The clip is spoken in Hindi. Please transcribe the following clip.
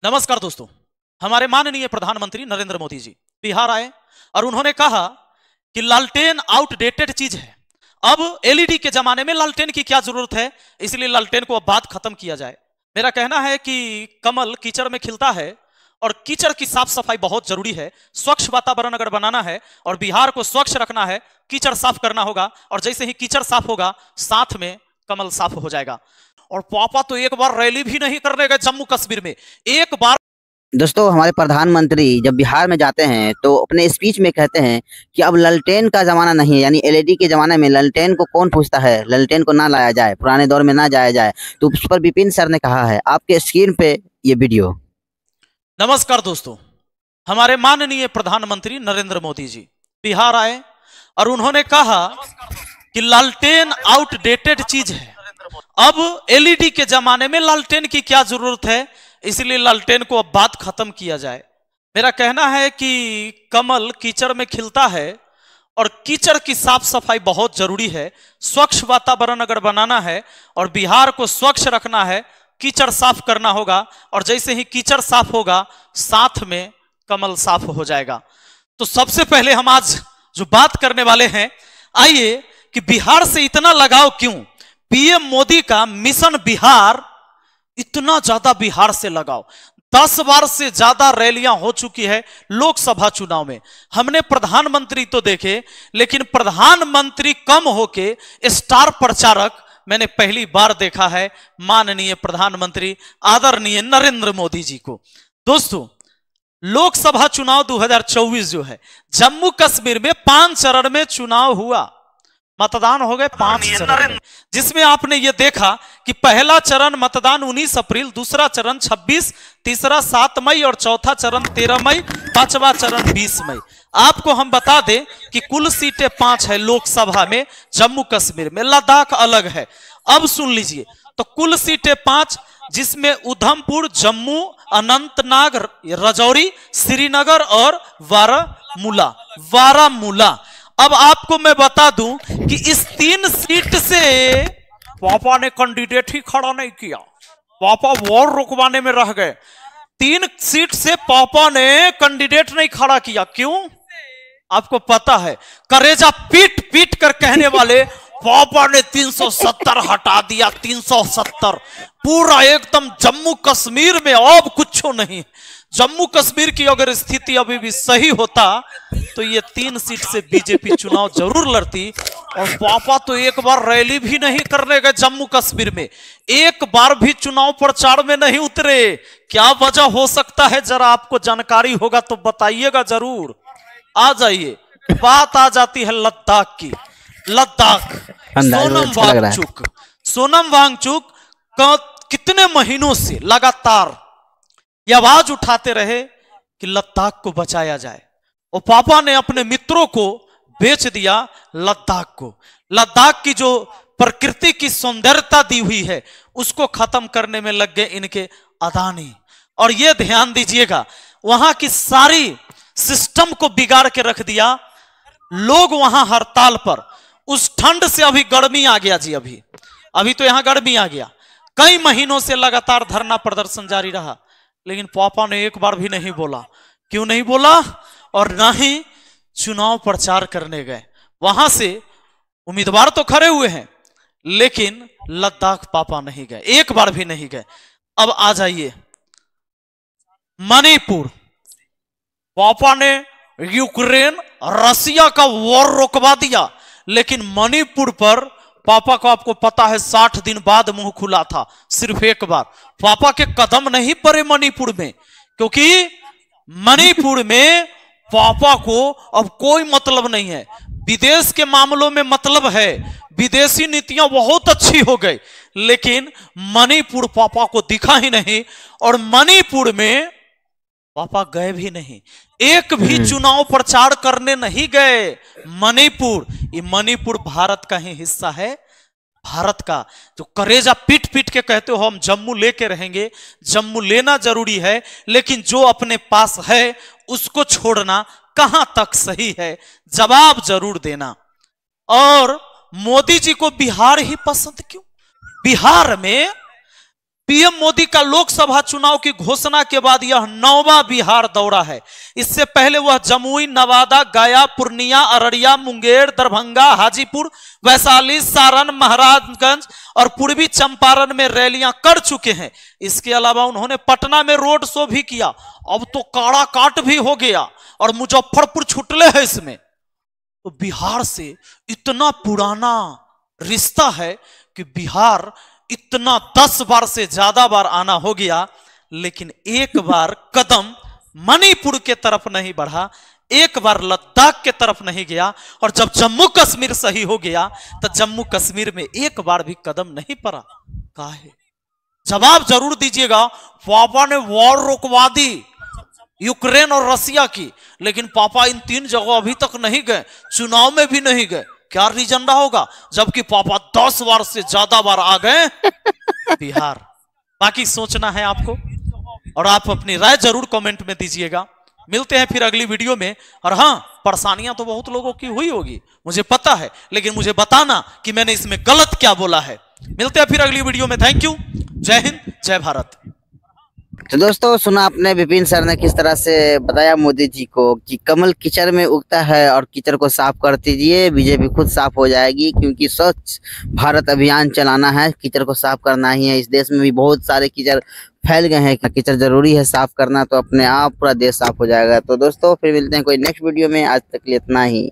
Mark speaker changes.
Speaker 1: नमस्कार दोस्तों। हमारे माननीय प्रधानमंत्री नरेंद्र मोदी जी बिहार आए और उन्होंने कहा कि लालटेन आउटडेटेड चीज है। अब एलईडी के जमाने में लालटेन की क्या जरूरत है, इसलिए लालटेन को अब बात खत्म किया जाए। मेरा कहना है कि कमल कीचड़ में खिलता है और कीचड़ की साफ सफाई बहुत जरूरी है। स्वच्छ वातावरण अगर बनाना है और बिहार को स्वच्छ रखना है, कीचड़ साफ करना होगा और जैसे ही कीचड़ साफ होगा साथ में कमल साफ हो जाएगा। और पापा तो एक बार रैली भी नहीं करने गए जम्मू कश्मीर में, एक बार।
Speaker 2: दोस्तों, हमारे प्रधानमंत्री जब बिहार में जाते हैं तो अपने स्पीच में कहते हैं कि अब लालटेन का जमाना नहीं है, यानी एलईडी के जमाने में लालटेन को कौन पूछता है, लालटेन को ना लाया जाए, पुराने दौर में ना जाया जाए। तो उस पर विपिन सर ने कहा है, आपके स्क्रीन पे ये वीडियो।
Speaker 1: नमस्कार दोस्तों, हमारे माननीय प्रधानमंत्री नरेंद्र मोदी जी बिहार आए और उन्होंने कहा कि लालटेन आउटडेटेड चीज है। अब एलईडी के जमाने में लालटेन की क्या जरूरत है, इसलिए लालटेन को अब बात खत्म किया जाए। मेरा कहना है कि कमल कीचड़ में खिलता है और कीचड़ की साफ सफाई बहुत जरूरी है। स्वच्छ वातावरण अगर बनाना है और बिहार को स्वच्छ रखना है, कीचड़ साफ करना होगा और जैसे ही कीचड़ साफ होगा साथ में कमल साफ हो जाएगा। तो सबसे पहले हम आज जो बात करने वाले हैं, आइए कि बिहार से इतना लगाव क्यों, पीएम मोदी का मिशन बिहार, इतना ज्यादा बिहार से लगाव। 10 बार से ज्यादा रैलियां हो चुकी है लोकसभा चुनाव में। हमने प्रधानमंत्री तो देखे, लेकिन प्रधानमंत्री कम होके स्टार प्रचारक मैंने पहली बार देखा है माननीय प्रधानमंत्री आदरणीय नरेंद्र मोदी जी को। दोस्तों, लोकसभा चुनाव 2024 जो है, जम्मू कश्मीर में 5 चरण में चुनाव हुआ, मतदान हो गए 5 चरण में, जिसमें आपने ये देखा कि पहला चरण मतदान 19 अप्रैल, दूसरा चरण 26, तीसरा 7 मई और चौथा चरण 13 मई, पांचवा चरण 20 मई। आपको हम बता दें कि कुल सीटें 5 है लोकसभा में जम्मू कश्मीर में, लद्दाख अलग है। अब सुन लीजिए, तो कुल सीटें 5, जिसमें उधमपुर, जम्मू, अनंतनाग, राजौरी, श्रीनगर और बारामूला। अब आपको मैं बता दूं कि इस 3 सीट से पापा ने कैंडिडेट ही खड़ा नहीं किया, पापा वोट रुकवाने में रह गए। 3 सीट से पापा ने कैंडिडेट नहीं खड़ा किया। क्यों? आपको पता है, करेजा पीट पीट कर कहने वाले पापा ने 370 हटा दिया। 370 पूरा एकदम जम्मू कश्मीर में अब कुछ नहीं। जम्मू कश्मीर की अगर स्थिति अभी भी सही होता तो ये 3 सीट से बीजेपी चुनाव जरूर लड़ती। और पापा तो एक बार रैली भी नहीं करने गए जम्मू कश्मीर में, एक बार भी चुनाव प्रचार में नहीं उतरे। क्या वजह हो सकता है, जरा आपको जानकारी होगा तो बताइएगा जरूर। आ जाइए, बात आ जाती है लद्दाख की। लद्दाख, सोनम वांगचुक कितने महीनों से लगातार ये आवाज उठाते रहे कि लद्दाख को बचाया जाए, और पापा ने अपने मित्रों को बेच दिया लद्दाख को। लद्दाख की जो प्रकृति की सौंदर्यता दी हुई है उसको खत्म करने में लग गए इनके अदानी। और ये ध्यान दीजिएगा, वहां की सारी सिस्टम को बिगाड़ के रख दिया। लोग वहां हड़ताल पर, उस ठंड से अभी गर्मी आ गया जी। अभी तो यहां गर्मी आ गया। कई महीनों से लगातार धरना प्रदर्शन जारी रहा, लेकिन पापा ने एक बार भी नहीं बोला। क्यों नहीं बोला? और ना ही चुनाव प्रचार करने गए। वहां से उम्मीदवार तो खड़े हुए हैं, लेकिन लद्दाख पापा नहीं गए, एक बार भी नहीं गए। अब आ जाइए मणिपुर। पापा ने यूक्रेन रसिया का वॉर रोकवा दिया, लेकिन मणिपुर पर पापा को, आपको पता है, 60 दिन बाद मुंह खुला था, सिर्फ एक बार। पापा के कदम नहीं पड़े मणिपुर में, क्योंकि मणिपुर में पापा को अब कोई मतलब नहीं है। विदेश के मामलों में मतलब है, विदेशी नीतियां बहुत अच्छी हो गई, लेकिन मणिपुर पापा को दिखा ही नहीं। और मणिपुर में पापा गए भी नहीं, एक भी चुनाव प्रचार करने नहीं गए। मणिपुर भारत का ही हिस्सा है, भारत का। जो करेजा पीट पीट के कहते हो हम जम्मू लेके रहेंगे, जम्मू लेना जरूरी है, लेकिन जो अपने पास है उसको छोड़ना कहां तक सही है, जवाब जरूर देना। और मोदी जी को बिहार ही पसंद क्यों? बिहार में पीएम मोदी का लोकसभा चुनाव की घोषणा के बाद यह 9वां बिहार दौरा है। इससे पहले वह जमुई, नवादा, गया, पूर्णिया, अररिया, मुंगेर, दरभंगा, हाजीपुर, वैशाली, सारण, महाराजगंज और पूर्वी चंपारण में रैलियां कर चुके हैं। इसके अलावा उन्होंने पटना में रोड शो भी किया। अब तो काड़ा काट भी हो गया और मुजफ्फरपुर छुटले है इसमें। तो बिहार से इतना पुराना रिश्ता है कि बिहार इतना 10 बार से ज्यादा बार आना हो गया, लेकिन एक बार कदम मणिपुर के तरफ नहीं बढ़ा, एक बार लद्दाख के तरफ नहीं गया। और जब जम्मू कश्मीर सही हो गया तो जम्मू कश्मीर में एक बार भी कदम नहीं पड़ा। काहे? जवाब जरूर दीजिएगा। पापा ने वॉर रोकवा दी यूक्रेन और रसिया की, लेकिन पापा इन 3 जगह अभी तक नहीं गए, चुनाव में भी नहीं गए। क्या रीजन रहा होगा? जबकि पापा 10 बार से ज्यादा बार आ गए बिहार। बाकी सोचना है आपको, और आप अपनी राय जरूर कमेंट में दीजिएगा। मिलते हैं फिर अगली वीडियो में। और हाँ, परेशानियां तो बहुत लोगों की हुई होगी, मुझे पता है, लेकिन मुझे बताना कि मैंने इसमें गलत क्या बोला है। मिलते हैं फिर अगली वीडियो में। Thank you. जय हिंद, जय भारत।
Speaker 2: तो दोस्तों, सुना आपने विपिन सर ने किस तरह से बताया मोदी जी को कि कमल कीचड़ में उगता है और कीचड़ को साफ कर दीजिए, बीजेपी खुद साफ हो जाएगी। क्योंकि स्वच्छ भारत अभियान चलाना है, कीचड़ को साफ करना ही है। इस देश में भी बहुत सारे कीचड़ फैल गए हैं, कीचड़ जरूरी है साफ करना, तो अपने आप पूरा देश साफ हो जाएगा। तो दोस्तों, फिर मिलते हैं कोई नेक्स्ट वीडियो में। आज तक के लिए इतना ही।